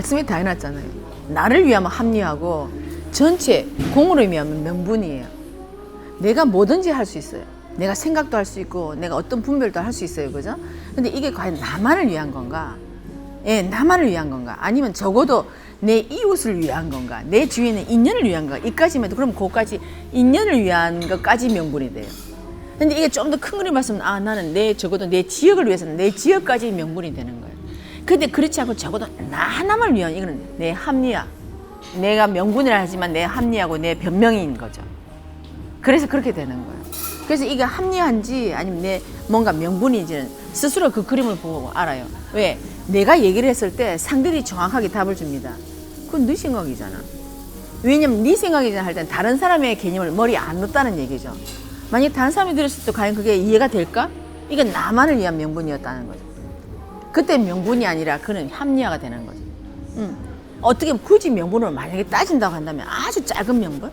학습이 다 해놨잖아요. 나를 위하면 합리하고 전체 공을 위하면 명분이에요. 내가 뭐든지 할 수 있어요. 내가 생각도 할 수 있고 내가 어떤 분별도 할 수 있어요. 그죠? 근데 이게 과연 나만을 위한 건가? 예, 나만을 위한 건가? 아니면 적어도 내 이웃을 위한 건가? 내 주위에 있는 인연을 위한 건가? 이까지만 해도 그럼 그까지 인연을 위한 것까지 명분이 돼요. 근데 이게 좀 더 큰 그림 봤으면 나는 적어도 내 지역을 위해서는 내 지역까지 명분이 되는 거예요. 근데 그렇지 않고 적어도 나 하나만 위한 이거는 내 합리화. 내가 명분이라 하지만 내 합리하고 내 변명인 거죠. 그래서 그렇게 되는 거예요. 그래서 이게 합리화인지 아니면 내 뭔가 명분인지는 스스로 그 그림을 보고 알아요. 왜? 내가 얘기를 했을 때 상대들이 정확하게 답을 줍니다. 그건 네 생각이잖아. 왜냐면 네 생각이잖아 할 땐 다른 사람의 개념을 머리에 안 넣었다는 얘기죠. 만약 다른 사람이 들었을 때 과연 그게 이해가 될까? 이건 나만을 위한 명분이었다는 거죠. 그때 명분이 아니라 그는 합리화가 되는 거죠. 어떻게 굳이 명분으로 만약에 따진다고 한다면 아주 작은 명분?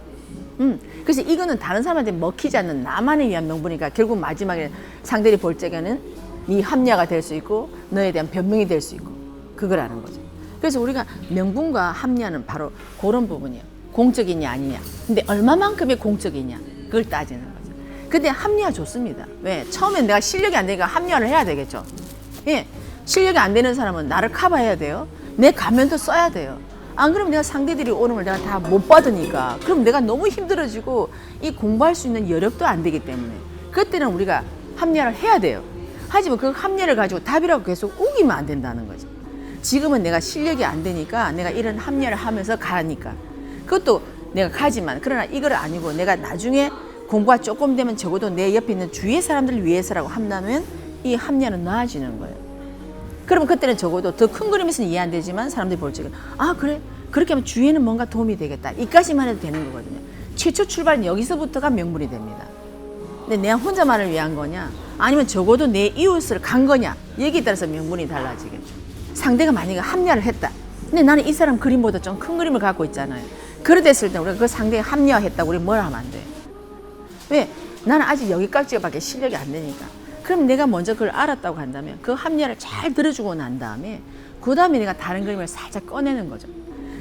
그래서 이거는 다른 사람한테 먹히지 않는 나만을 위한 명분이니까 결국 마지막에 상대를 볼 적에는 네 합리화가 될 수 있고 너에 대한 변명이 될 수 있고 그거라는 거죠. 그래서 우리가 명분과 합리화는 바로 그런 부분이에요. 공적이냐 아니냐. 근데 얼마만큼의 공적이냐 그걸 따지는 거죠. 근데 합리화 좋습니다. 왜? 처음엔 내가 실력이 안 되니까 합리화를 해야 되겠죠. 예, 실력이 안 되는 사람은 나를 커버해야 돼요. 내 가면도 써야 돼요. 안 그러면 내가 상대들이 오는 걸 내가 다 못 받으니까 그럼 내가 너무 힘들어지고 이 공부할 수 있는 여력도 안 되기 때문에 그때는 우리가 합리화를 해야 돼요. 하지만 그 합리화를 가지고 답이라고 계속 우기면 안 된다는 거죠. 지금은 내가 실력이 안 되니까 내가 이런 합리화를 하면서 가니까 그것도 내가 가지만 그러나 이걸 아니고 내가 나중에 공부가 조금 되면 적어도 내 옆에 있는 주위의 사람들을 위해서라고 한다면 이 합리화는 나아지는 거예요. 그러면 그때는 적어도 더 큰 그림에서는 이해 안 되지만 사람들이 볼 적에 아 그래? 그렇게 하면 주위에는 뭔가 도움이 되겠다. 이까지만 해도 되는 거거든요. 최초 출발은 여기서부터가 명분이 됩니다. 근데 내가 혼자만을 위한 거냐 아니면 적어도 내 이웃을 간 거냐 여기에 따라서 명분이 달라지겠죠. 상대가 만약에 합리화를 했다. 근데 나는 이 사람 그림보다 좀 큰 그림을 갖고 있잖아요. 그랬을 때 우리가 그 상대가 합리화했다고 우리 뭐라 하면 안 돼. 왜? 나는 아직 여기까지밖에 실력이 안 되니까. 그럼 내가 먼저 그걸 알았다고 한다면 그 합리화를 잘 들어주고 난 다음에 그 다음에 내가 다른 그림을 살짝 꺼내는 거죠.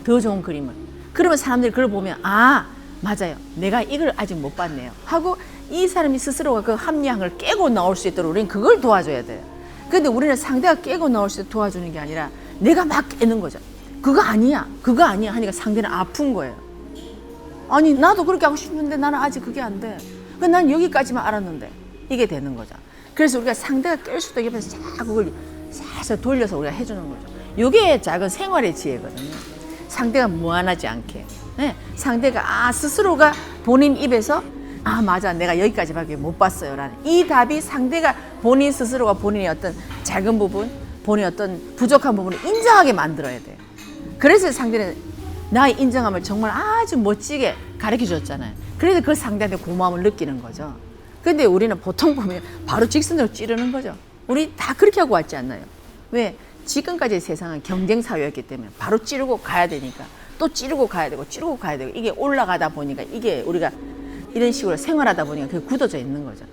더 좋은 그림을. 그러면 사람들이 그걸 보면 아 맞아요. 내가 이걸 아직 못 봤네요. 하고 이 사람이 스스로가 그 합리화한 걸 깨고 나올 수 있도록 우리는 그걸 도와줘야 돼요. 근데 우리는 상대가 깨고 나올 수 있도록 도와주는 게 아니라 내가 막 깨는 거죠. 그거 아니야. 그거 아니야. 하니까 상대는 아픈 거예요. 아니 나도 그렇게 하고 싶은데 나는 아직 그게 안 돼. 난 여기까지만 알았는데 이게 되는 거죠. 그래서 우리가 상대가 깰 수도 옆에서 자꾸 그걸 살살 돌려서 우리가 해주는 거죠. 이게 작은 생활의 지혜거든요. 상대가 무안하지 않게. 네? 상대가 스스로가 본인 입에서 맞아 내가 여기까지밖에 못 봤어요 라는 이 답이 상대가 본인 스스로가 본인의 어떤 작은 부분 본인의 어떤 부족한 부분을 인정하게 만들어야 돼요. 그래서 상대는 나의 인정함을 정말 아주 멋지게 가르쳐 줬잖아요. 그래서 그 상대한테 고마움을 느끼는 거죠. 근데 우리는 보통 보면 바로 직선으로 찌르는 거죠. 우리 다 그렇게 하고 왔지 않나요? 왜? 지금까지의 세상은 경쟁 사회였기 때문에 바로 찌르고 가야 되니까 또 찌르고 가야 되고 찌르고 가야 되고 이게 올라가다 보니까 이게 우리가 이런 식으로 생활하다 보니까 그게 굳어져 있는 거죠.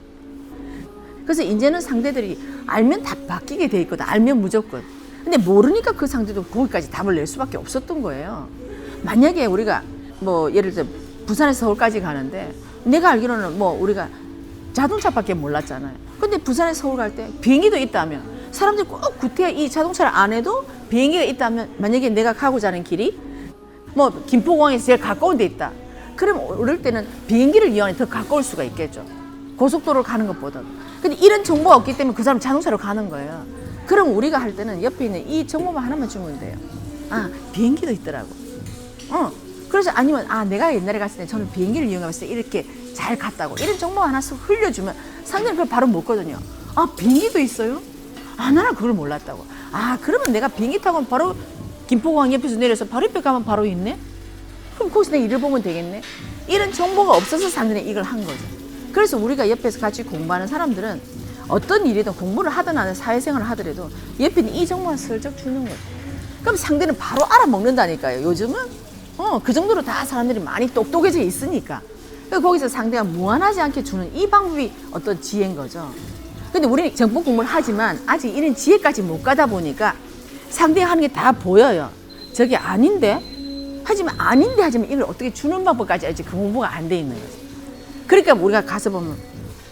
그래서 이제는 상대들이 알면 다 바뀌게 돼 있거든. 알면 무조건. 근데 모르니까 그 상대도 거기까지 답을 낼 수밖에 없었던 거예요. 만약에 우리가 뭐 예를 들어 부산에서 서울까지 가는데 내가 알기로는 뭐 우리가 자동차밖에 몰랐잖아요. 근데 부산에서 서울 갈 때 비행기도 있다면 사람들이 꼭 구태여 이 자동차를 안 해도 비행기가 있다면 만약에 내가 가고자 하는 길이 뭐 김포공항에서 제일 가까운 데 있다. 그럼 어릴 때는 비행기를 이용해 더 가까울 수가 있겠죠. 고속도로를 가는 것보다도. 근데 이런 정보가 없기 때문에 그 사람 자동차로 가는 거예요. 그럼 우리가 할 때는 옆에 있는 이 정보만 하나만 주면 돼요. 비행기도 있더라고. 그래서 아니면 내가 옛날에 갔을 때 저는 비행기를 이용해서 이렇게 잘 갔다고 이런 정보 하나 쓱 흘려주면 상대는 그걸 바로 묻거든요. 비행기도 있어요? 나는 그걸 몰랐다고. 그러면 내가 비행기 타고 바로 김포공항 옆에서 내려서 바로 옆에 가면 바로 있네? 그럼 거기서 내 일을 보면 되겠네? 이런 정보가 없어서 상대는 이걸 한 거죠. 그래서 우리가 옆에서 같이 공부하는 사람들은 어떤 일이든 공부를 하든 안 하든 사회생활을 하더라도 옆에 있는 이 정보만 슬쩍 주는 거죠. 그럼 상대는 바로 알아먹는다니까요. 요즘은 그 정도로 다 사람들이 많이 똑똑해져 있으니까. 거기서 상대가 무한하지 않게 주는 이 방법이 어떤 지혜인 거죠. 근데 우리는 정보 공부를 하지만 아직 이런 지혜까지 못 가다 보니까 상대가 하는 게 다 보여요. 저게 아닌데? 하지만 아닌데 하지만 이걸 어떻게 주는 방법까지 알지 그 공부가 안 돼 있는 거지. 그러니까 우리가 가서 보면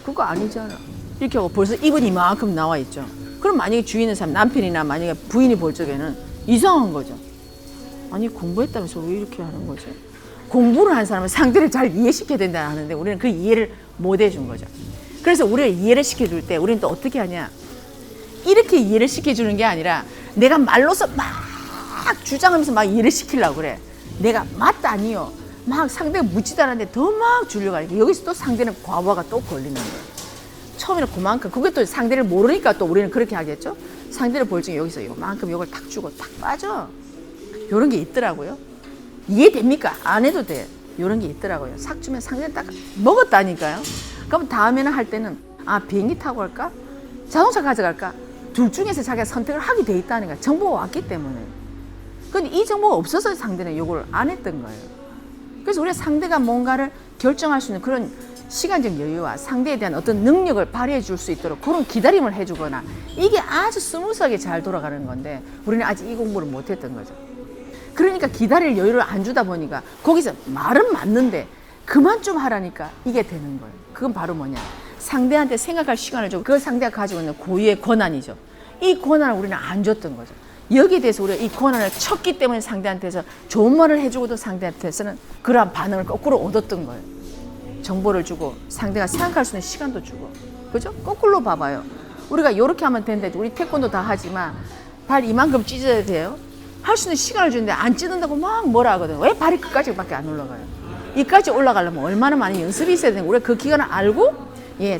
그거 아니잖아. 이렇게 하고 벌써 입은 이만큼 나와 있죠. 그럼 만약에 주위 있는 사람, 남편이나 만약에 부인이 볼 적에는 이상한 거죠. 아니 공부했다면서 왜 이렇게 하는 거지? 공부를 한 사람은 상대를 잘 이해시켜야 된다 하는데 우리는 그 이해를 못 해준 거죠. 그래서 우리가 이해를 시켜줄 때 우리는 또 어떻게 하냐? 이렇게 이해를 시켜주는 게 아니라 내가 말로서 막 주장하면서 막 이해를 시키려고 그래. 내가 맞다 아니요. 막 상대가 묻지도 않았는데 더 막 주려고 하니까 여기서 또 상대는 과부하가 또 걸리는 거예요. 처음에는 그만큼 그게 또 상대를 모르니까 또 우리는 그렇게 하겠죠. 상대를 볼 적에 여기서 요만큼 요걸 탁 주고 탁 빠져. 요런 게 있더라고요. 이해됩니까? 안 해도 돼. 요런 게 있더라고요. 삭 주면 상대는 딱 먹었다니까요. 그럼 다음에는 할 때는 아 비행기 타고 갈까? 자동차 가져갈까? 둘 중에서 자기가 선택을 하게 돼 있다는 거야. 정보가 왔기 때문에. 근데 이 정보가 없어서 상대는 요걸 안 했던 거예요. 그래서 우리가 상대가 뭔가를 결정할 수 있는 그런 시간적 여유와 상대에 대한 어떤 능력을 발휘해 줄 수 있도록 그런 기다림을 해주거나 이게 아주 스무스하게 잘 돌아가는 건데 우리는 아직 이 공부를 못 했던 거죠. 그러니까 기다릴 여유를 안 주다 보니까 거기서 말은 맞는데 그만 좀 하라니까 이게 되는 거예요. 그건 바로 뭐냐? 상대한테 생각할 시간을 주고 그 상대가 가지고 있는 고유의 권한이죠. 이 권한을 우리는 안 줬던 거죠. 여기에 대해서 우리가 이 권한을 쳤기 때문에 상대한테서 좋은 말을 해주고도 상대한테서는 그러한 반응을 거꾸로 얻었던 거예요. 정보를 주고 상대가 생각할 수 있는 시간도 주고. 그죠? 거꾸로 봐봐요. 우리가 이렇게 하면 되는데 우리 태권도 다 하지만 발 이만큼 찢어야 돼요. 할 수 있는 시간을 주는데 안 찢는다고 막 뭐라 하거든요. 왜 발이 끝까지밖에 안 올라가요? 이까지 올라가려면 얼마나 많은 연습이 있어야 되는 우리가 그 기간을 알고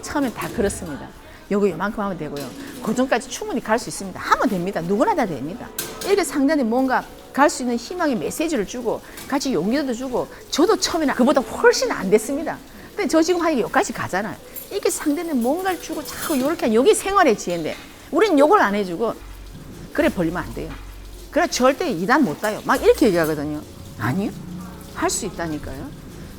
처음엔 다 그렇습니다. 요만큼 하면 되고요. 그 전까지 충분히 갈 수 있습니다. 하면 됩니다. 누구나 다 됩니다. 이렇게 상대한테 뭔가 갈 수 있는 희망의 메시지를 주고 같이 용기도 주고 저도 처음에는 그보다 훨씬 안 됐습니다. 근데 저 지금 하니까 여기까지 가잖아요. 이렇게 상대는 뭔가를 주고 자꾸 이렇게 하면 이게 생활의 지혜인데 우리는 요걸 안 해주고 그래 벌리면 안 돼요. 그래 절대 2단 못 따요. 막 이렇게 얘기하거든요. 아니요. 할 수 있다니까요.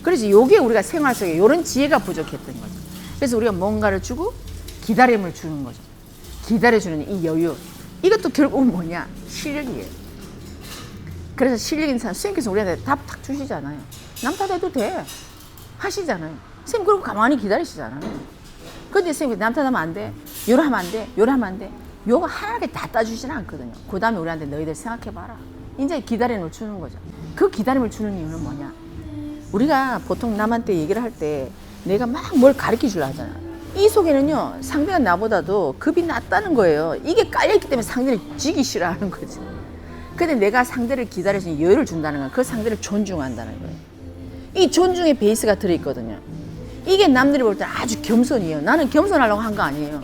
그래서 요게 우리가 생활 속에 이런 지혜가 부족했던 거죠. 그래서 우리가 뭔가를 주고 기다림을 주는 거죠. 기다려주는 이 여유. 이것도 결국은 뭐냐? 실력이에요. 그래서 실력 있는 사람, 선생님께서 우리한테 답 탁 주시잖아요. 남 탓해도 돼. 하시잖아요. 선생님 그러고 가만히 기다리시잖아요. 근데 선생님 남 탓하면 안 돼. 요러 하면 안 돼. 요러 하면 안 돼. 요거 하나하나 다 따주지는 않거든요. 그 다음에 우리한테 너희들 생각해봐라. 이제 기다림을 주는 거죠. 그 기다림을 주는 이유는 뭐냐? 우리가 보통 남한테 얘기를 할 때 내가 막 뭘 가르쳐 주려 하잖아. 이 속에는요, 상대가 나보다도 급이 낮다는 거예요. 이게 깔려있기 때문에 상대를 지기 싫어하는 거지. 근데 내가 상대를 기다려주는 여유를 준다는 건 그 상대를 존중한다는 거예요. 이 존중의 베이스가 들어있거든요. 이게 남들이 볼 때 아주 겸손이에요. 나는 겸손하려고 한 거 아니에요.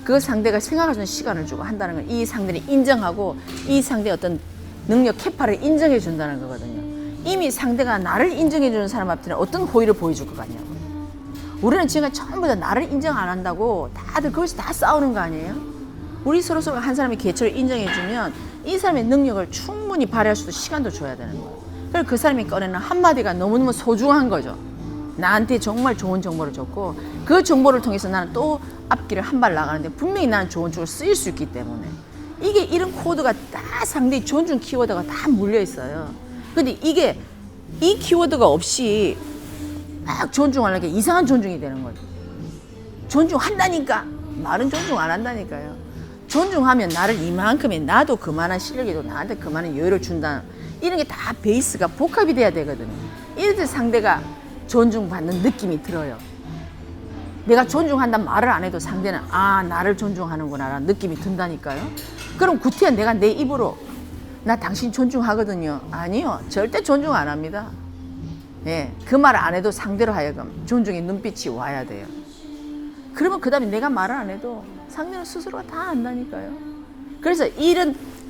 그 상대가 생각할 수 있는 시간을 주고 한다는 건 이 상대를 인정하고 이 상대의 어떤 능력, 캐파를 인정해 준다는 거거든요. 이미 상대가 나를 인정해 주는 사람 앞에는 어떤 호의를 보여줄 것 같냐고. 우리는 지금 전부 다 나를 인정 안 한다고 다들 거기서 다 싸우는 거 아니에요? 우리 서로 한 사람의 개체를 인정해 주면 이 사람의 능력을 충분히 발휘할 수 있는 시간도 줘야 되는 거예요. 그래서 그 사람이 꺼내는 한마디가 너무너무 소중한 거죠. 나한테 정말 좋은 정보를 줬고 그 정보를 통해서 나는 또 앞길을 한 발 나가는데 분명히 나는 좋은 쪽으로 쓰일 수 있기 때문에 이게 이런 코드가 다 상대의 존중 키워드가 다 물려 있어요. 근데 이게 이 키워드가 없이 막 존중하려니까 이상한 존중이 되는 거죠. 존중한다니까 말은 존중 안 한다니까요. 존중하면 나를 이만큼의 나도 그만한 실력이고 나한테 그만한 여유를 준다. 이런 게 다 베이스가 복합이 돼야 되거든요. 이럴 때 상대가 존중받는 느낌이 들어요. 내가 존중한다는 말을 안 해도 상대는 아 나를 존중하는구나 라는 느낌이 든다니까요. 그럼 구태여 내가 내 입으로 나 당신 존중하거든요. 아니요. 절대 존중 안 합니다. 예, 그 말 안 해도 상대로 하여금 존중의 눈빛이 와야 돼요. 그러면 그 다음에 내가 말을 안 해도 상대는 스스로가 다 안다니까요. 그래서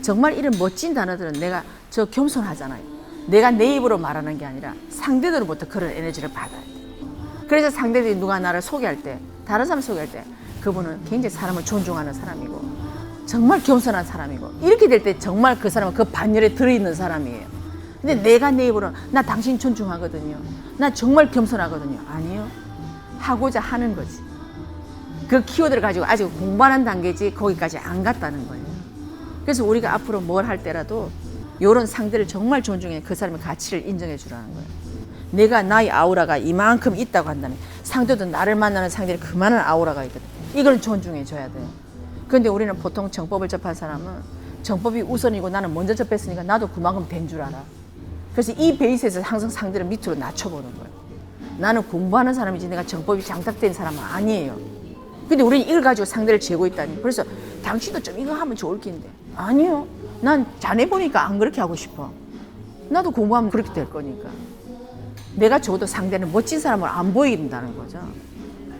정말 이런 멋진 단어들은 내가 저 겸손하잖아요. 내가 내 입으로 말하는 게 아니라 상대들로부터 그런 에너지를 받아야 돼요. 그래서 상대들이 누가 나를 소개할 때, 다른 사람 소개할 때 그분은 굉장히 사람을 존중하는 사람이고 정말 겸손한 사람이고 이렇게 될 때 정말 그 사람은 그 반열에 들어있는 사람이에요. 근데 내가 내 입으로 나 당신 존중하거든요. 나 정말 겸손하거든요. 아니요. 하고자 하는 거지. 그 키워드를 가지고 아직 공부하는 단계지 거기까지 안 갔다는 거예요. 그래서 우리가 앞으로 뭘 할 때라도 이런 상대를 정말 존중해 그 사람의 가치를 인정해 주라는 거예요. 내가 나의 아우라가 이만큼 있다고 한다면 상대도 나를 만나는 상대를 그만한 아우라가 있거든. 이걸 존중해 줘야 돼요. 그런데 우리는 보통 정법을 접한 사람은 정법이 우선이고 나는 먼저 접했으니까 나도 그만큼 된 줄 알아. 그래서 이 베이스에서 항상 상대를 밑으로 낮춰보는 거예요. 나는 공부하는 사람이지 내가 정법이 장착된 사람은 아니에요. 근데 우리는 이걸 가지고 상대를 재고 있다니. 그래서 당신도 좀 이거 하면 좋을 낀데. 아니요. 난 자네 보니까 안 그렇게 하고 싶어. 나도 공부하면 그렇게 될 거니까. 내가 적어도 상대는 멋진 사람을 안 보인다는 거죠.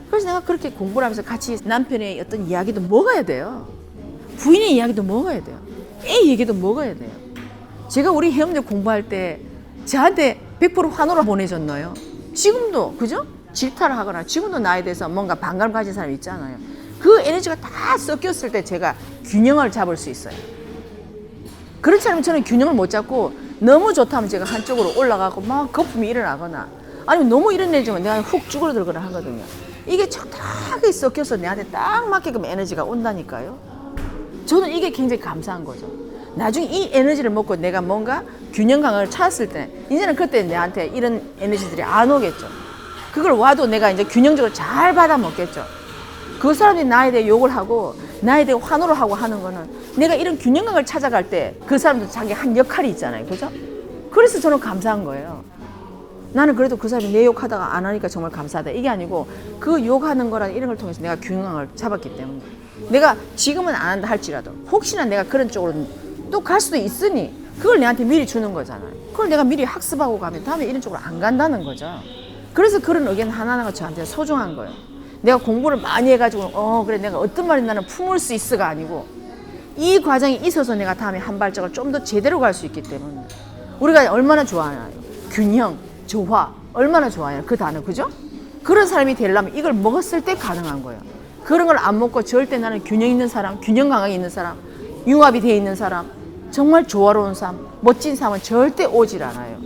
그래서 내가 그렇게 공부를 하면서 같이 남편의 어떤 이야기도 먹어야 돼요. 부인의 이야기도 먹어야 돼요. 애 얘기도 먹어야 돼요. 제가 우리 회원들 공부할 때 저한테 100% 환호를 보내줬나요? 지금도 그죠? 질타를 하거나 지금도 나에 대해서 뭔가 반감을 가진 사람이 있잖아요. 그 에너지가 다 섞였을 때 제가 균형을 잡을 수 있어요. 그렇지 않으면 저는 균형을 못 잡고 너무 좋다면 제가 한쪽으로 올라가고 막 거품이 일어나거나 아니면 너무 이런 내지면 내가 훅 쭈그러들거나 하거든요. 이게 적당하게 섞여서 내한테 딱 맞게끔 에너지가 온다니까요. 저는 이게 굉장히 감사한 거죠. 나중에 이 에너지를 먹고 내가 뭔가 균형 감각을 찾았을 때 이제는 그때 내한테 이런 에너지들이 안 오겠죠. 그걸 와도 내가 이제 균형적으로 잘 받아 먹겠죠. 그 사람이 나에 대해 욕을 하고 나에 대해 환호를 하고 하는 거는 내가 이런 균형감을 찾아갈 때 그 사람도 자기 한 역할이 있잖아요. 그죠? 그래서 저는 감사한 거예요. 나는 그래도 그 사람이 내 욕하다가 안 하니까 정말 감사하다. 이게 아니고 그 욕하는 거랑 이런 걸 통해서 내가 균형감을 잡았기 때문에 내가 지금은 안 한다 할지라도 혹시나 내가 그런 쪽으로 또 갈 수도 있으니 그걸 내한테 미리 주는 거잖아요. 그걸 내가 미리 학습하고 가면 다음에 이런 쪽으로 안 간다는 거죠. 그래서 그런 의견 하나하나가 저한테 소중한 거예요. 내가 공부를 많이 해가지고 그래 내가 어떤 말이 나는 품을 수 있어가 아니고 이 과정이 있어서 내가 다음에 한 발짝을 좀 더 제대로 갈 수 있기 때문에 우리가 얼마나 좋아하나요? 균형, 조화 얼마나 좋아요 그 단어 그죠? 그런 사람이 되려면 이걸 먹었을 때 가능한 거예요. 그런 걸 안 먹고 절대 나는 균형 있는 사람, 균형 감각이 있는 사람, 융합이 되어 있는 사람, 정말 조화로운 삶, 멋진 삶은 절대 오질 않아요.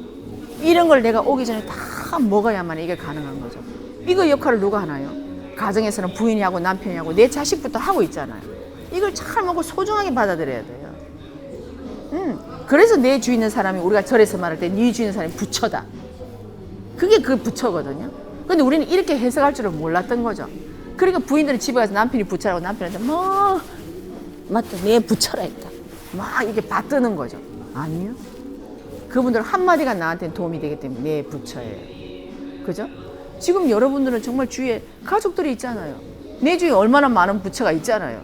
이런 걸 내가 오기 전에 다 먹어야만 이게 가능한 거죠. 이거 역할을 누가 하나요? 가정에서는 부인이 하고 남편이 하고 내 자식부터 하고 있잖아요. 이걸 잘 먹고 소중하게 받아들여야 돼요. 그래서 내 주위 있는 사람이 우리가 절에서 말할 때 네 주위 있는 사람이 부처다. 그게 그 부처거든요. 근데 우리는 이렇게 해석할 줄은 몰랐던 거죠. 그러니까 부인들은 집에 가서 남편이 부처라고 남편한테 뭐 맞다 내 부처라 했다. 막 이렇게 받드는 거죠. 아니요. 그분들 한마디가 나한테는 도움이 되기 때문에 내 부처예요. 그죠? 지금 여러분들은 정말 주위에 가족들이 있잖아요. 내 주위에 얼마나 많은 부처가 있잖아요.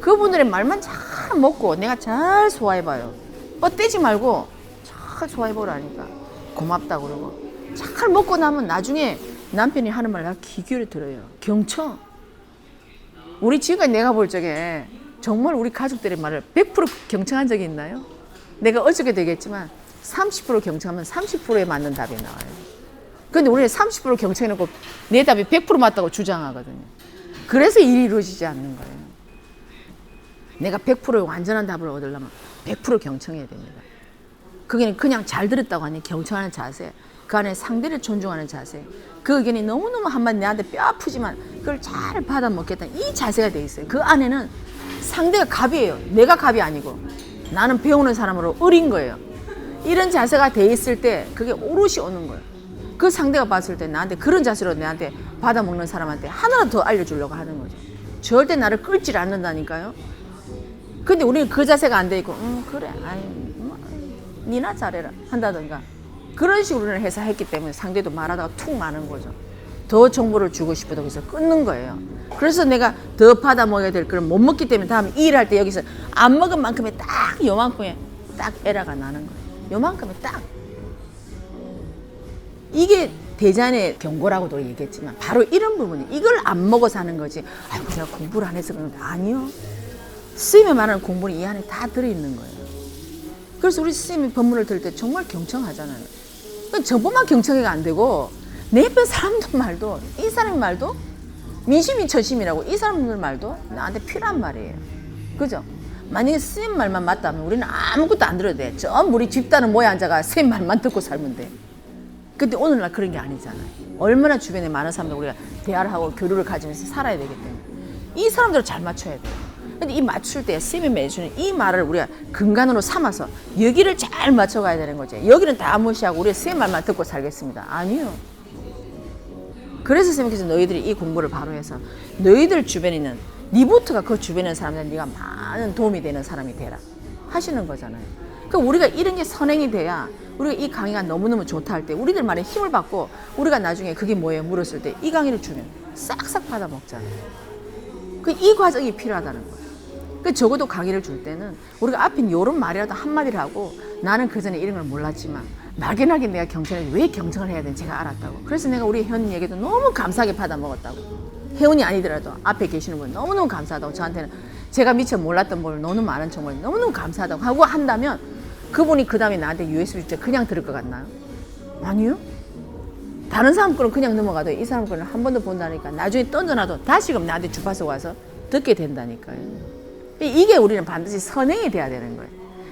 그분들의 말만 잘 먹고 내가 잘 소화해봐요. 뻗대지 말고 잘 소화해보라니까. 고맙다 그러고. 잘 먹고 나면 나중에 남편이 하는 말 내가 귀 기울여 들어요. 경청. 우리 지금까지 내가 볼 적에 정말 우리 가족들의 말을 100% 경청한 적이 있나요? 내가 어저께 되겠지만 30% 경청하면 30%에 맞는 답이 나와요. 근데 우리는 30% 경청해놓고 내 답이 100% 맞다고 주장하거든요. 그래서 일이 이루어지지 않는 거예요. 내가 100%의 완전한 답을 얻으려면 100% 경청해야 됩니다. 그게 그냥 잘 들었다고 하니 경청하는 자세, 그 안에 상대를 존중하는 자세, 그 의견이 너무너무 한마디 내한테 뼈 아프지만 그걸 잘 받아 먹겠다는 이 자세가 돼 있어요. 그 안에는 상대가 갑이에요. 내가 갑이 아니고 나는 배우는 사람으로 어린 거예요. 이런 자세가 돼 있을 때 그게 오롯이 오는 거예요. 그 상대가 봤을 때 나한테 그런 자세로 내한테 받아먹는 사람한테 하나라도 더 알려주려고 하는 거죠. 절대 나를 끌질 않는다니까요. 근데 우리는 그 자세가 안 돼 있고 그래 아이 니나 잘해라 한다든가 그런 식으로 우리는 해서 했기 때문에 상대도 말하다가 툭 마는 거죠. 더 정보를 주고 싶어도 그래서 끊는 거예요. 그래서 내가 더 받아 먹어야 될 걸 못 먹기 때문에 다음에 일할 때 여기서 안 먹은 만큼의 딱 요만큼의 딱 에러가 나는 거예요. 요만큼의 딱. 이게 대잔의 경고라고도 얘기했지만 바로 이런 부분이 이걸 안 먹어서 하는 거지. 아이고 내가 공부를 안 해서 그런데 아니요. 스님이 말하는 공부는 이 안에 다 들어있는 거예요. 그래서 우리 스님이 법문을 들을 때 정말 경청하잖아요. 저뿐만 경청해가 안 되고 내 옆에 사람들 말도 이 사람 말도 민심이 처심이라고 이 사람들 말도 나한테 필요한 말이에요. 그죠? 만약에 스님 말만 맞다면 우리는 아무것도 안 들어도 돼. 전부 우리 집단은 모여 앉아가 스님 말만 듣고 살면 돼. 근데 오늘날 그런 게 아니잖아요. 얼마나 주변에 많은 사람들 우리가 대화를 하고 교류를 가지면서 살아야 되기 때문에 이 사람들을 잘 맞춰야 돼요. 근데 이 맞출 때 쌤이 매주는 이 말을 우리가 근간으로 삼아서 여기를 잘 맞춰가야 되는 거죠. 여기는 다 무시하고 우리 쌤 말만 듣고 살겠습니다. 아니요. 그래서 쌤께서 너희들이 이 공부를 바로 해서 너희들 주변에 있는 니부터가 그 주변에 있는 사람들 네가 많은 도움이 되는 사람이 되라 하시는 거잖아요. 그러니까 우리가 이런 게 선행이 돼야 우리가 이 강의가 너무너무 좋다 할 때 우리들만의 힘을 받고 우리가 나중에 그게 뭐예요? 물었을 때 이 강의를 주면 싹싹 받아 먹잖아요. 이 과정이 필요하다는 거예요. 그 적어도 강의를 줄 때는 우리가 앞에 이런 말이라도 한마디를 하고 나는 그전에 이런 걸 몰랐지만 막연하게 내가 경청을 왜 경청을 해야 되는지 제가 알았다고. 그래서 내가 우리 혜원님 얘기도 너무 감사하게 받아 먹었다고. 혜원이 아니더라도 앞에 계시는 분 너무너무 감사하다고. 저한테는 제가 미처 몰랐던 걸 너무 많은 정보를 너무너무 감사하다고 하고 한다면 그분이 그 다음에 나한테 USB 줄때 그냥 들을 것 같나요? 아니요. 다른 사람 거는 그냥 넘어가도 이 사람 거는 한 번 더 본다니까 나중에 던져놔도 다시금 나한테 주파수 와서 듣게 된다니까요. 이게 우리는 반드시 선행이 돼야 되는 거예요.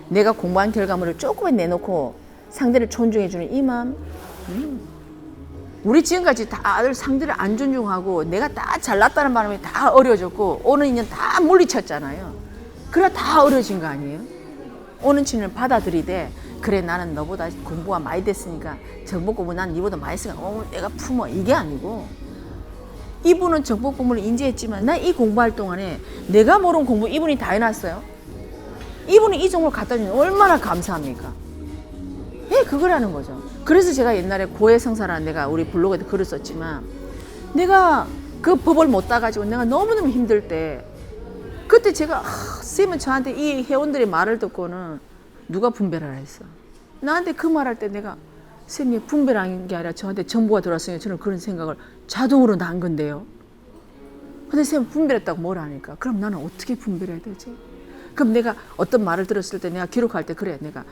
내가 공부한 결과물을 조금만 내놓고 상대를 존중해주는 이 마음. 우리 지금까지 다들 상대를 안 존중하고 내가 다 잘났다는 바람에 다 어려졌고 오는 인연 다 물리쳤잖아요. 그래 다 어려진 거 아니에요? 오는 친을 받아들이되 그래 나는 너보다 공부가 많이 됐으니까 정보 공부 난 니보다 많이 했으니까 내가 품어 이게 아니고 이분은 정보 공부를 인지했지만 나 이 공부할 동안에 내가 모르는 공부 이분이 다 해놨어요. 이분이 이 정보를 갖다 주면 얼마나 감사합니까? 네, 그거라는 거죠. 그래서 제가 옛날에 고해성사라는 내가 우리 블로그에도 글을 썼지만 내가 그 법을 못 따가지고 내가 너무너무 힘들 때 그때 제가 쌤은 저한테 이 회원들의 말을 듣고는 누가 분별하라 했어. 나한테 그 말할 때 내가 쌤이 분별한 게 아니라 저한테 정보가 들어왔으니까 저는 그런 생각을 자동으로 난 건데요. 근데 쌤 분별했다고 뭐라 하니까 그럼 나는 어떻게 분별해야 되지? 그럼 내가 어떤 말을 들었을 때 내가 기록할 때 그래 내가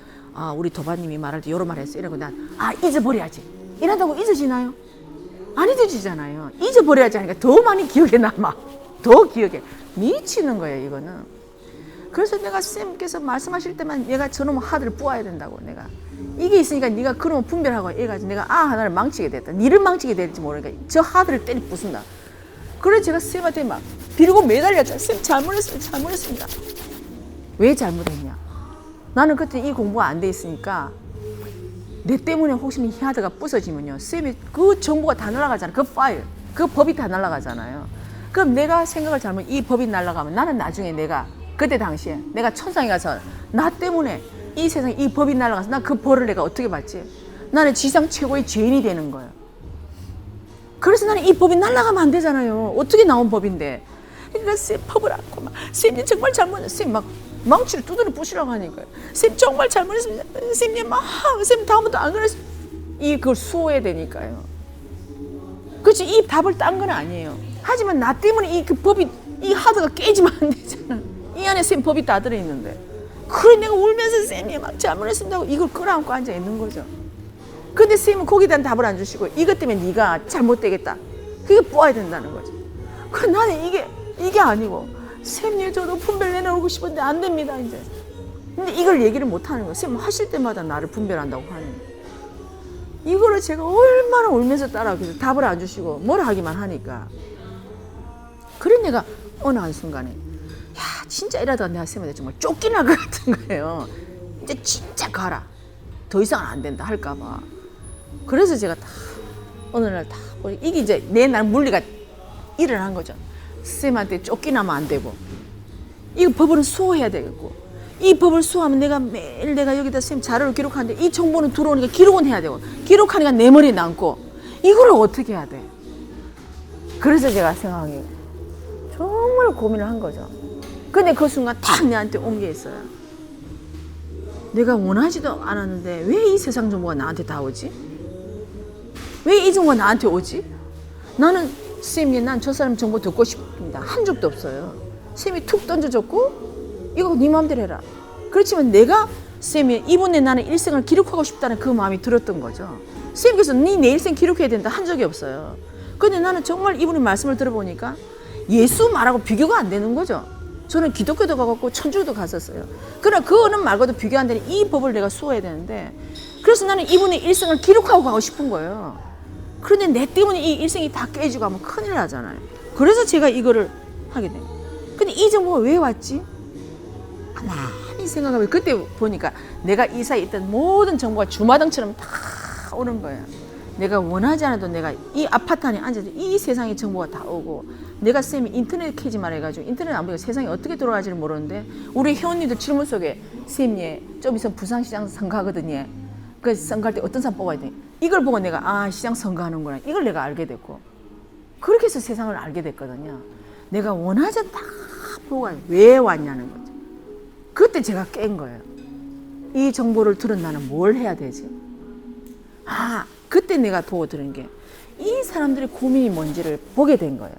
우리 도바님이 말할 때 이런 말 했어 이러고 난 잊어버려야지 이런다고 잊어지나요? 안 잊어지잖아요. 잊어버려야지 하니까 더 많이 기억에 남아. 더 기억에 미치는 거예요 이거는. 그래서 내가 쌤께서 말씀하실 때만 내가 저놈 하드를 뿌아야 된다고. 내가 이게 있으니까 네가 그놈 분별하고 해가지고 내가 하나를 망치게 됐다. 니를 망치게 될지 모르니까 저 하드를 때리 부순다. 그래 제가 쌤한테 막 빌고 매달렸잖아. 쌤 잘못했습니다. 왜 잘못했냐? 나는 그때 이 공부가 안 돼 있으니까 내 때문에 혹시 이 하드가 부서지면요 쌤이 그 정보가 다 날아가잖아. 그 파일, 그 법이 다 날아가잖아요. 그럼 내가 생각을 잘못 이 법이 날아가면 나는 나중에 내가 그때 당시에 내가 천상에 가서 나 때문에 이 세상에 이 법이 날아가서 난 그 벌을 내가 어떻게 받지? 나는 지상 최고의 죄인이 되는 거예요. 그래서 나는 이 법이 날아가면 안 되잖아요. 어떻게 나온 법인데. 그러니까 쌤 법을 안고 막 쌤님 정말 잘못했어요. 쌤 막 망치를 두드려 부시라고 하니까요. 쌤 정말 잘못했습니다. 쌤님 쌤 다음부터 안 그랬어요. 그걸 수호해야 되니까요. 그렇지 이 답을 딴 건 아니에요. 하지만 나 때문에 그 법이 이 하드가 깨지면 안 되잖아. 이 안에 쌤 법이 다 들어있는데. 그래 내가 울면서 쌤이 막 잘못했습니다 하고 이걸 끌어안고 앉아 있는 거죠. 근데 쌤은 거기에 대한 답을 안 주시고 이것 때문에 네가 잘못되겠다. 그게 뽑아야 된다는 거죠. 그래 나는 이게 아니고 쌤님 저도 분별 내놓고 싶은데 안 됩니다 이제. 근데 이걸 얘기를 못 하는 거예요. 쌤 하실 때마다 나를 분별한다고 하는 거예요. 이거를 제가 얼마나 울면서 따라하고 답을 안 주시고 뭐라 하기만 하니까. 그래 내가 어느 한순간에 야 진짜 이러다가 내가 쌤한테 정말 쫓겨날 것 같은 거예요. 이제 진짜 가라. 더 이상은 안 된다 할까 봐. 그래서 제가 딱 어느 날 딱 이게 이제 내 날 물리가 일어난 거죠. 쌤한테 쫓겨나면 안 되고 이거 법을 수호해야 되겠고 이 법을 수호하면 내가 매일 내가 여기다 쌤 자료를 기록하는데 이 정보는 들어오니까 기록은 해야 되고 기록하니까 내 머리에 남고 이거를 어떻게 해야 돼? 그래서 제가 생각하기에 정말 고민을 한 거죠. 근데 그 순간 탁 내한테 온 게 있어요. 내가 원하지도 않았는데 왜 이 세상 정보가 나한테 다 오지? 왜 이 정보가 나한테 오지? 나는 쌤이 난 저 사람 정보 듣고 싶습니다. 한 적도 없어요. 쌤이 툭 던져줬고 이거 네 마음대로 해라. 그렇지만 내가 쌤이 이번에 나는 일생을 기록하고 싶다는 그 마음이 들었던 거죠. 쌤께서 네 내 일생 기록해야 된다 한 적이 없어요. 근데 나는 정말 이분의 말씀을 들어보니까 예수 말하고 비교가 안 되는 거죠. 저는 기독교도 가고 천주교도 갔었어요. 그러나 그거는 말고도 비교 안 되는 이 법을 내가 수호해야 되는데 그래서 나는 이분의 일생을 기록하고 가고 싶은 거예요. 그런데 내 때문에 이 일생이 다 깨지고 하면 큰일 나잖아요. 그래서 제가 이거를 하게 돼요. 근데 근데 이 정보가 왜 왔지? 가만히 생각하면 그때 보니까 내가 이 사이에 있던 모든 정보가 주마등처럼 다 오는 거야. 내가 원하지 않아도 내가 이 아파트 안에 앉아서 이 세상의 정보가 다 오고, 내가 쌤이 인터넷 켜지 말아가지고 인터넷 안 보니까 세상이 어떻게 돌아가지를 모르는데, 우리 회원님들 질문 속에 쌤, 좀 있으면 부산시장 선거하거든요. 그 선거할 때 어떤 사람 뽑아야 돼? 이걸 보고 내가 시장 선거하는구나, 이걸 내가 알게 됐고, 그렇게 해서 세상을 알게 됐거든요. 내가 원하지 않다 보고 왜 왔냐는 거죠. 그때 제가 깬 거예요. 이 정보를 들은 나는 뭘 해야 되지? 그때 내가 보고 들은 게, 이 사람들의 고민이 뭔지를 보게 된 거예요.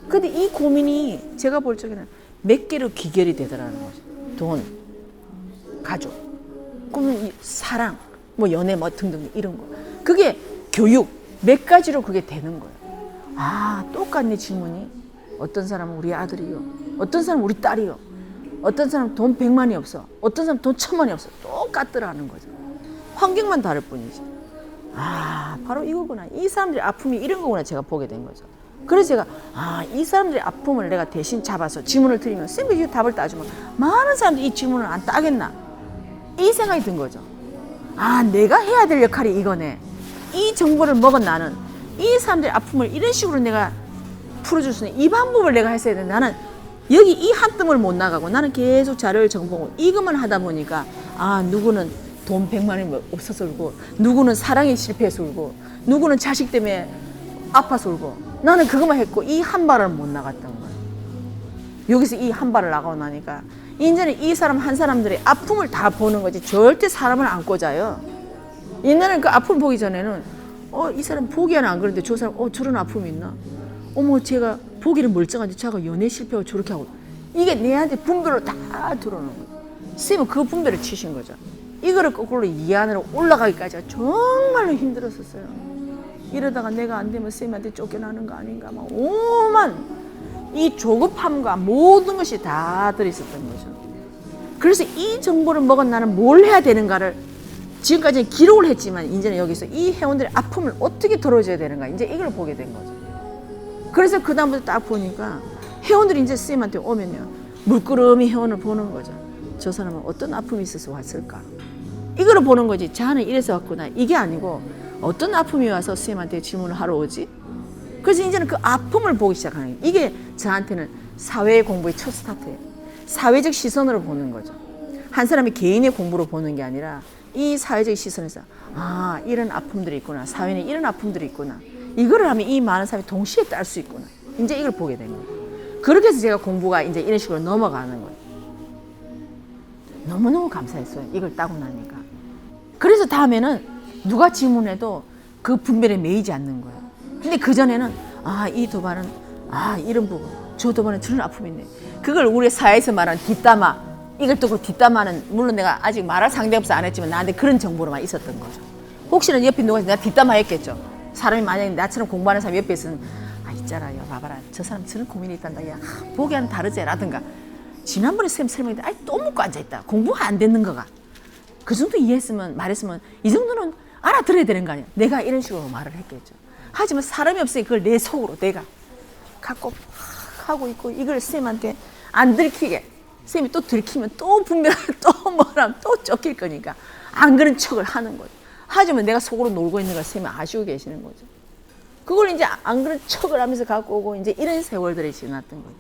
근데 이 고민이 제가 볼 적에는 몇 개로 귀결이 되더라는 거죠. 돈, 가족, 그러면 사랑, 뭐 연애, 뭐 등등 이런 거. 그게 교육, 몇 가지로 그게 되는 거예요. 똑같네 질문이. 어떤 사람은 우리 아들이요, 어떤 사람은 우리 딸이요, 어떤 사람은 돈 100만이 없어, 어떤 사람은 돈 1000만이 없어. 똑같더라는 거죠. 환경만 다를 뿐이지. 바로 이거구나. 이 사람들의 아픔이 이런 거구나. 제가 보게 된 거죠. 그래서 제가 이 사람들의 아픔을 내가 대신 잡아서 질문을 드리면 쌤이 이 답을 따주면 많은 사람들이 이 질문을 안 따겠나, 이 생각이 든 거죠. 내가 해야 될 역할이 이거네. 이 정보를 먹은 나는 이 사람들의 아픔을 이런 식으로 내가 풀어줄 수 있는 이 방법을 내가 했어야 돼. 나는 여기 이 한 뜸을 못 나가고 나는 계속 자료를 정보고 이것만 하다 보니까 누구는 돈 100만이 없어서 울고, 누구는 사랑에 실패해서 울고, 누구는 자식 때문에 아파서 울고, 나는 그것만 했고 이 한 발을 못 나갔던 거예요. 여기서 이 한 발을 나가고 나니까 이제는 이 사람 한 사람들의 아픔을 다 보는 거지, 절대 사람을 안 꽂아요. 옛날에는 그 아픔 보기 전에는 이 사람 보기에는 안 그런데 저 사람 저런 아픔이 있나? 어머, 제가 보기는 멀쩡한데 제가 연애 실패하고 저렇게 하고, 이게 내한테 분별로 다 들어오는 거예요. 쌤은 그 분별을 치신 거죠. 이거를 거꾸로 이 안으로 올라가기까지가 정말로 힘들었었어요. 이러다가 내가 안 되면 쌤한테 쫓겨나는 거 아닌가, 막 오만 이 조급함과 모든 것이 다 들어있었던 거죠. 그래서 이 정보를 먹은 나는 뭘 해야 되는가를 지금까지는 기록을 했지만, 이제는 여기서 이 회원들의 아픔을 어떻게 덜어줘야 되는가, 이제 이걸 보게 된 거죠. 그래서 그 다음부터 딱 보니까 회원들이 이제 쌤한테 오면요, 물끄러미 회원을 보는 거죠. 저 사람은 어떤 아픔이 있어서 왔을까? 이거를 보는 거지. 자는 이래서 왔구나, 이게 아니고 어떤 아픔이 와서 쌤한테 질문을 하러 오지? 그래서 이제는 그 아픔을 보기 시작하는 거예요. 이게 저한테는 사회 공부의 첫 스타트예요. 사회적 시선으로 보는 거죠. 한 사람이 개인의 공부로 보는 게 아니라 이 사회적 시선에서 이런 아픔들이 있구나, 사회는 이런 아픔들이 있구나, 이거를 하면 이 많은 사람이 동시에 딸 수 있구나, 이제 이걸 보게 된 거예요. 그렇게 해서 제가 공부가 이제 이런 식으로 넘어가는 거예요. 너무너무 감사했어요, 이걸 따고 나니까. 그래서 다음에는 누가 질문해도 그 분별에 매이지 않는 거예요. 근데 그전에는 이 도발은 이런 부분, 저 도발은 저런 아픔이 있네. 그걸 우리 사회에서 말하는 뒷담화, 이걸 또 그 뒷담화는 물론 내가 아직 말할 상대 없어 안 했지만 나한테 그런 정보로만 있었던 거죠. 혹시나 옆에 누가 내가 뒷담화 했겠죠. 사람이 만약에 나처럼 공부하는 사람 옆에 있으면 있잖아, 야 봐봐라, 저 사람 저런 고민이 있단다, 야 보기와는 다르지 라든가, 지난번에 쌤 설명했는데 또 묻고 앉아있다, 공부가 안 되는 거가, 그 정도 이해했으면 말했으면 이 정도는 알아들어야 되는 거 아니야. 내가 이런 식으로 말을 했겠죠. 하지만 사람이 없으니 그걸 내 속으로 내가 갖고 하고 있고, 이걸 쌤한테 안 들키게, 쌤이 또 들키면 또 분별하고 또 뭐라면 또 쫓길 거니까 안 그런 척을 하는 거죠. 하지만 내가 속으로 놀고 있는 걸 쌤이 아시고 계시는 거죠. 그걸 이제 안 그런 척을 하면서 갖고 오고, 이제 이런 세월들이 지났던 거예요.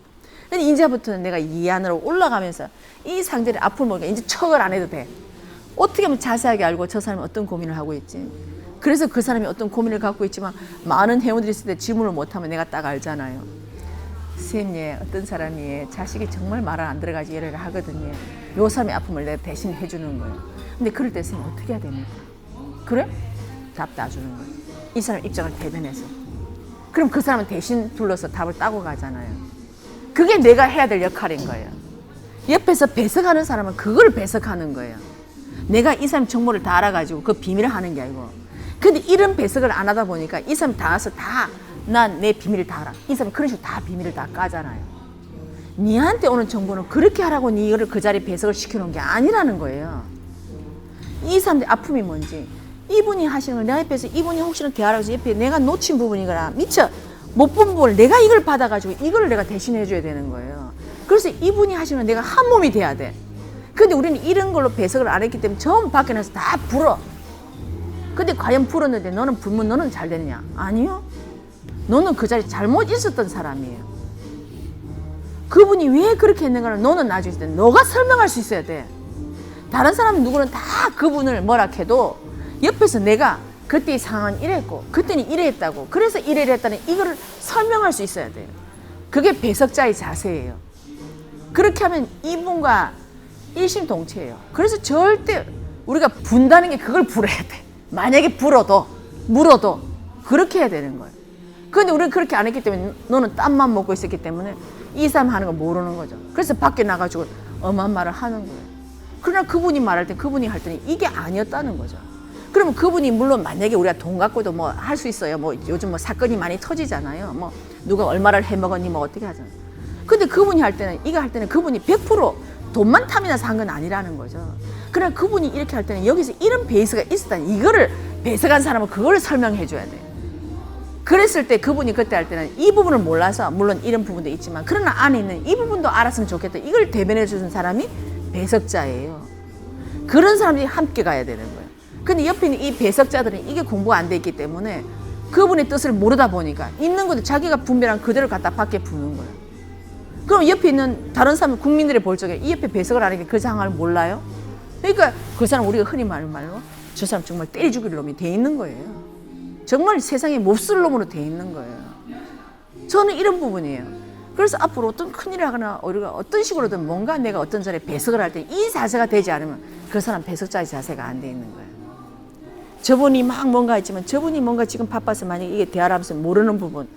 근데 이제부터는 내가 이 안으로 올라가면서 이 상대의 아픔을 모르니까 이제 척을 안 해도 돼. 어떻게 하면 자세하게 알고 저 사람이 어떤 고민을 하고 있지. 그래서 그 사람이 어떤 고민을 갖고 있지만 많은 회원들이 있을 때 질문을 못하면 내가 딱 알잖아요. 쌤, 어떤 사람이 자식이 정말 말을 안 들어가지 이래를 하거든요. 요 사람의 아픔을 내가 대신 해주는 거예요. 근데 그럴 때 쌤 어떻게 해야 됩니까? 그래? 답 놔주는 거예요. 이 사람 입장을 대변해서. 그럼 그 사람은 대신 불러서 답을 따고 가잖아요. 그게 내가 해야 될 역할인 거예요. 옆에서 배석하는 사람은 그걸 배석하는 거예요. 내가 이 사람 정보를 다 알아가지고 그 비밀을 하는 게 아니고. 근데 이런 배석을 안 하다 보니까 이 사람 다 와서 난 내 비밀을 다 알아. 이 사람 그런 식으로 다 비밀을 다 까잖아요. 니한테 오는 정보는 그렇게 하라고 니 이거를 그 자리에 배석을 시켜놓은 게 아니라는 거예요. 이 사람들 아픔이 뭔지, 이분이 하시는 걸 내가 옆에서 이분이 혹시나 대하라고 해서 옆에 내가 놓친 부분이거나 미처 못 본 부분을 내가 이걸 받아가지고 이걸 내가 대신해 줘야 되는 거예요. 그래서 이분이 하시면 내가 한 몸이 돼야 돼. 근데 우리는 이런 걸로 배석을 안 했기 때문에 전부 밖에 나서 다 불어. 근데 과연 불었는데 너는 불면 너는 잘 되느냐? 아니요. 너는 그 자리에 잘못 있었던 사람이에요. 그분이 왜 그렇게 했는가를 너는 나중에 있을 때 너가 설명할 수 있어야 돼. 다른 사람 누구는 다 그분을 뭐라 해도 옆에서 내가 그때의 상황은 이랬고 그때는 이랬다고 그래서 이랬다는 이거를 설명할 수 있어야 돼요. 그게 배석자의 자세예요. 그렇게 하면 이분과 일심동체예요. 그래서 절대 우리가 분다는 게 그걸 불어야 돼. 만약에 불어도 물어도 그렇게 해야 되는 거예요. 그런데 우리는 그렇게 안 했기 때문에 너는 땀만 먹고 있었기 때문에 이 사람 하는 거 모르는 거죠. 그래서 밖에 나가지고 엄한 말을 하는 거예요. 그러나 그분이 말할 때 그분이 할 때는 이게 아니었다는 거죠. 그러면 그분이 물론 만약에 우리가 돈 갖고도 뭐 할 수 있어요. 뭐 요즘 뭐 사건이 많이 터지잖아요. 뭐 누가 얼마를 해먹었니 뭐 어떻게 하잖아요. 근데 그분이 할 때는 이거 할 때는 그분이 100% 돈만 탐이나서 한 건 아니라는 거죠. 그러나 그분이 이렇게 할 때는 여기서 이런 베이스가 있었다는 이거를 배석한 사람은 그걸 설명해 줘야 돼요. 그랬을 때 그분이 그때 할 때는 이 부분을 몰라서 물론 이런 부분도 있지만 그러나 안에 있는 이 부분도 알았으면 좋겠다. 이걸 대변해 주는 사람이 배석자예요. 그런 사람들이 함께 가야 되는 거예요. 근데 옆에 있는 이 배석자들은 이게 공부가 안 돼 있기 때문에 그분의 뜻을 모르다 보니까 있는 것도 자기가 분별한 그대로 갖다 밖에 부는 거예요. 그럼 옆에 있는 다른 사람 국민들이 볼 적에 이 옆에 배석을 안 하니까 그 상황을 몰라요? 그러니까 그 사람 우리가 흔히 말하는 말로 저 사람 정말 때려 죽일 놈이 돼 있는 거예요. 정말 세상에 몹쓸 놈으로 돼 있는 거예요. 저는 이런 부분이에요. 그래서 앞으로 어떤 큰일을 하거나 우리가 어떤 식으로든 뭔가 내가 어떤 자리에 배석을 할 때 이 자세가 되지 않으면 그 사람 배석자의 자세가 안 돼 있는 거예요. 저분이 막 뭔가 했지만 저분이 뭔가 지금 바빠서 만약에 이게 대화를 하면서 모르는 부분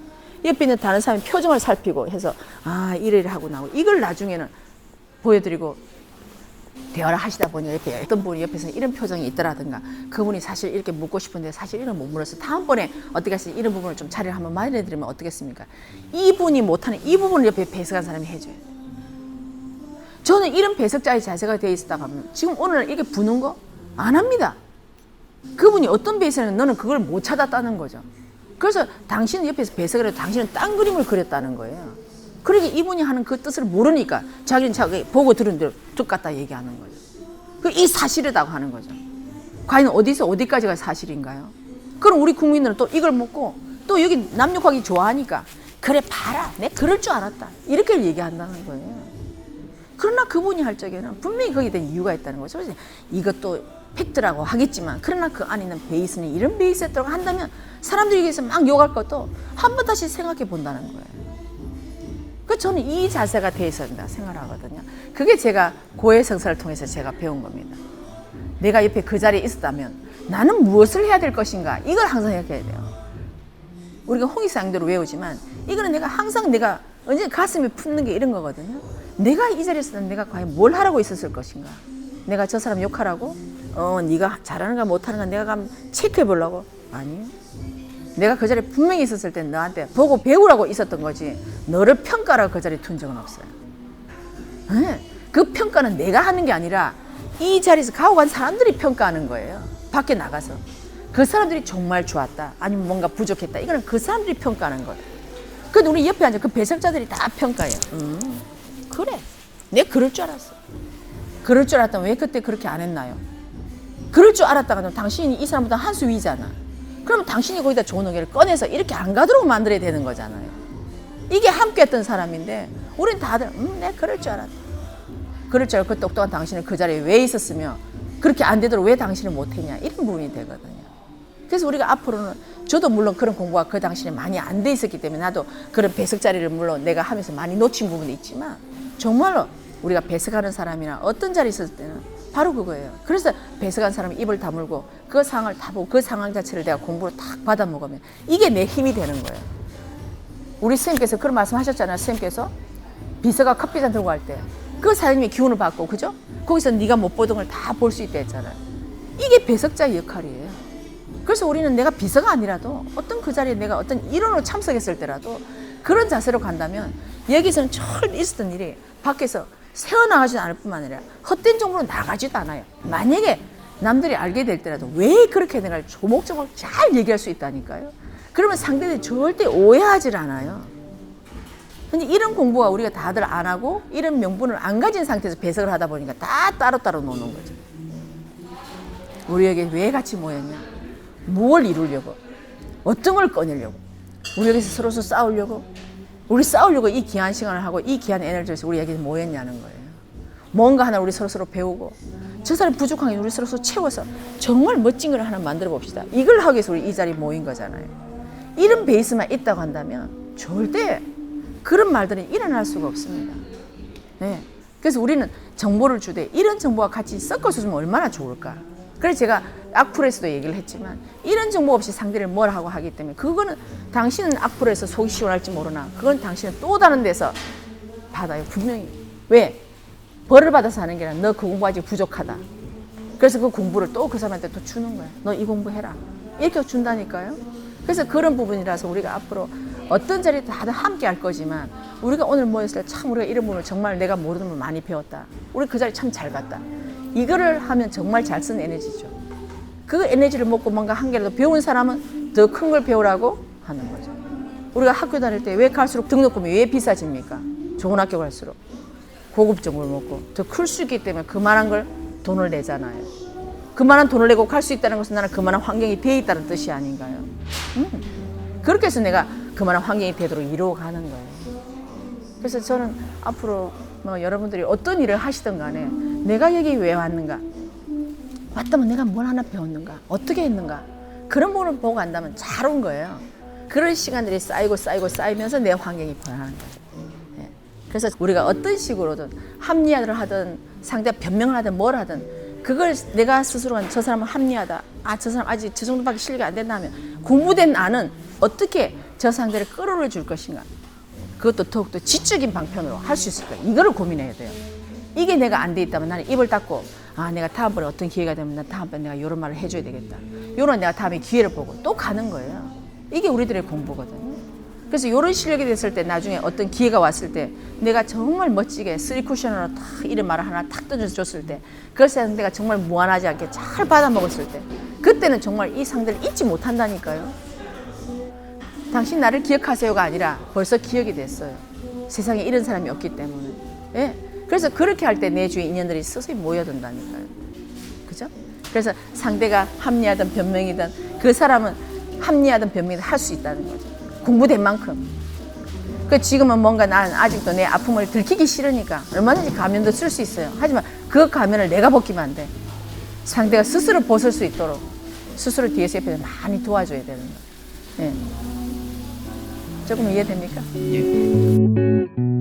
옆에 있는 다른 사람의 표정을 살피고 해서 아 이래를 하고 나오고 이걸 나중에는 보여드리고 대화를 하시다 보니 옆에 어떤 분이 옆에서는 이런 표정이 있더라든가 그분이 사실 이렇게 묻고 싶은데 사실 이런 못 물어서 다음번에 어떻게 하시지 이런 부분을 좀 자리를 한번 마련해드리면 어떻겠습니까? 이분이 못하는 이 부분을 옆에 배석한 사람이 해줘야 돼요. 저는 이런 배석자의 자세가 되어 있었다고 하면 지금 오늘 이게 부는 거 안 합니다. 그분이 어떤 베이스는 너는 그걸 못 찾았다는 거죠. 그래서 당신은 옆에서 배석을 해도 당신은 딴 그림을 그렸다는 거예요. 그러니까 이분이 하는 그 뜻을 모르니까 자기는 자기 보고 들은 대로 쭉 갖다 얘기하는 거죠. 이 사실이라고 하는 거죠. 과연 어디서 어디까지가 사실인가요? 그럼 우리 국민들은 또 이걸 묻고 또 여기 남욕하기 좋아하니까 그래 봐라 내 그럴 줄 알았다 이렇게 얘기한다는 거예요. 그러나 그분이 할 적에는 분명히 거기에 대한 이유가 있다는 거죠. 그래서 이것도 팩트라고 하겠지만 그러나 그 안에 있는 베이스는 이런 베이스였다고 한다면 사람들이 여기서 막 욕할 것도 한 번 다시 생각해 본다는 거예요. 그 저는 이 자세가 돼 있어야 된다 생각하거든요. 그게 제가 고해성사를 통해서 제가 배운 겁니다. 내가 옆에 그 자리에 있었다면 나는 무엇을 해야 될 것인가 이걸 항상 생각해야 돼요. 우리가 홍익상대로 외우지만 이거는 내가 항상 내가 언제 가슴에 품는 게 이런 거거든요. 내가 이 자리에 있었다면 내가 과연 뭘 하라고 있었을 것인가. 내가 저 사람 욕하라고? 네가 잘하는가 못하는가 내가 가면 체크해 보려고? 아니요. 내가 그 자리에 분명히 있었을 때 너한테 보고 배우라고 있었던 거지 너를 평가라고 그 자리에 둔 적은 없어요. 네. 그 평가는 내가 하는 게 아니라 이 자리에서 가고 간 사람들이 평가하는 거예요. 밖에 나가서 그 사람들이 정말 좋았다 아니면 뭔가 부족했다 이거는 그 사람들이 평가하는 거예요. 근데 우리 옆에 앉아 그 배석자들이 다 평가해요. 그래 내가 그럴 줄 알았어. 그럴 줄 알았다면 왜 그때 그렇게 안 했나요? 그럴 줄 알았다가 당신이 이 사람보다 한 수 위잖아. 그러면 당신이 거기다 좋은 의견을 꺼내서 이렇게 안 가도록 만들어야 되는 거잖아요. 이게 함께 했던 사람인데 우린 다들 내가 그럴 줄 알았다. 그럴 줄 알고 그 똑똑한 당신은 그 자리에 왜 있었으며 그렇게 안 되도록 왜 당신을 못했냐 이런 부분이 되거든요. 그래서 우리가 앞으로는 저도 물론 그런 공부가 그 당시에 많이 안 돼 있었기 때문에 나도 그런 배석 자리를 물론 내가 하면서 많이 놓친 부분도 있지만 정말로 우리가 배석하는 사람이나 어떤 자리에 있었을 때는 바로 그거예요. 그래서 배석한 사람이 입을 다물고 그 상황을 다 보고 그 상황 자체를 내가 공부를 딱 받아 먹으면 이게 내 힘이 되는 거예요. 우리 선생님께서 그런 말씀 하셨잖아요. 선생님께서 비서가 커피잔 들고 갈 때 그 사장님이 기운을 받고 그죠? 거기서 네가 못 보던 걸 다 볼 수 있다 했잖아요. 이게 배석자의 역할이에요. 그래서 우리는 내가 비서가 아니라도 어떤 그 자리에 내가 어떤 일원으로 참석했을 때라도 그런 자세로 간다면 여기서는 철 있었던 일이 밖에서 새어나가지도 않을 뿐만 아니라 헛된 정보로 나가지도 않아요. 만약에 남들이 알게 될 때라도 왜 그렇게 내가 조목조목 잘 얘기할 수 있다니까요. 그러면 상대들이 절대 오해하지 않아요. 근데 이런 공부가 우리가 다들 안 하고 이런 명분을 안 가진 상태에서 배석을 하다 보니까 다 따로따로 노는 거죠. 우리 여기 왜 같이 모였냐? 뭘 이루려고? 어떤 걸 꺼내려고? 우리 여기서 서로 싸우려고? 우리 싸우려고 이 귀한 시간을 하고 이 귀한 에너지를 우리 여기 모였냐는 거예요. 뭔가 하나 우리 서로 배우고 저 사람 부족한 게 우리 서로 채워서 정말 멋진 걸 하나 만들어 봅시다. 이걸 하기 위해서 우리 이 자리에 모인 거잖아요. 이런 베이스만 있다고 한다면 절대 그런 말들은 일어날 수가 없습니다. 네. 그래서 우리는 정보를 주되 이런 정보와 같이 섞어서 주면 얼마나 좋을까. 그래서 제가 악플에서도 얘기를 했지만 이런 정보 없이 상대를 뭘 하고 하기 때문에 그거는 당신은 악플에서 속이 시원할지 모르나 그건 당신은 또 다른 데서 받아요. 분명히. 왜? 벌을 받아서 하는 게 아니라 너 그 공부 아직 부족하다. 그래서 그 공부를 또 그 사람한테 또 주는 거야. 너 이 공부해라. 이렇게 준다니까요. 그래서 그런 부분이라서 우리가 앞으로 어떤 자리에 다들 함께 할 거지만 우리가 오늘 모였을 때 참 우리가 이런 부분을 정말 내가 모르는 걸 많이 배웠다. 우리 그 자리 참 잘 갔다. 이거를 하면 정말 잘 쓴 에너지죠. 그 에너지를 먹고 뭔가 한 개라도 배운 사람은 더 큰 걸 배우라고 하는 거죠. 우리가 학교 다닐 때 왜 갈수록 등록금이 왜 비싸집니까? 좋은 학교 갈수록. 고급 정보를 먹고 더 클 수 있기 때문에 그만한 걸 돈을 내잖아요. 그만한 돈을 내고 갈 수 있다는 것은 나는 그만한 환경이 돼 있다는 뜻이 아닌가요? 그렇게 해서 내가 그만한 환경이 되도록 이루어가는 거예요. 그래서 저는 앞으로 뭐 여러분들이 어떤 일을 하시든 간에 내가 여기 왜 왔는가? 왔다면 내가 뭘 하나 배웠는가? 어떻게 했는가? 그런 부분을 보고 간다면 잘 온 거예요. 그런 시간들이 쌓이면서 내 환경이 변하는 거예요. 그래서 우리가 어떤 식으로든 합리화를 하든 상대가 변명을 하든 뭘 하든 그걸 내가 스스로가 저 사람은 합리하다. 저 사람 아직 저 정도밖에 실력이 안 된다 하면 공부된 나는 어떻게 저 상대를 끌어올려 줄 것인가. 그것도 더욱더 지적인 방편으로 할 수 있을까. 이거를 고민해야 돼요. 이게 내가 안 돼 있다면 나는 입을 닫고 내가 다음번에 어떤 기회가 되면 나 다음번에 내가 이런 말을 해줘야 되겠다. 이런 내가 다음에 기회를 보고 또 가는 거예요. 이게 우리들의 공부거든요. 그래서 이런 실력이 됐을 때 나중에 어떤 기회가 왔을 때 내가 정말 멋지게 3쿠션으로 탁 이런 말을 하나 탁 던져서 줬을 때 그걸 상대가 정말 무한하지 않게 잘 받아먹었을 때 그때는 정말 이 상대를 잊지 못한다니까요. 당신 나를 기억하세요가 아니라 벌써 기억이 됐어요. 세상에 이런 사람이 없기 때문에. 예? 그래서 그렇게 할 때 내 주위에 인연들이 서서히 모여든다니까요. 그죠? 그래서 상대가 합리하든 변명이든 그 사람은 합리하든 변명이든 할 수 있다는 거죠. 공부된 만큼. 그 지금은 뭔가 나는 아직도 내 아픔을 들키기 싫으니까 얼마든지 가면도 쓸 수 있어요. 하지만 그 가면을 내가 벗기면 안 돼. 상대가 스스로 벗을 수 있도록 스스로 뒤에서 옆에서 많이 도와줘야 되는 거예요. 예. 조금 이해됩니까? 예.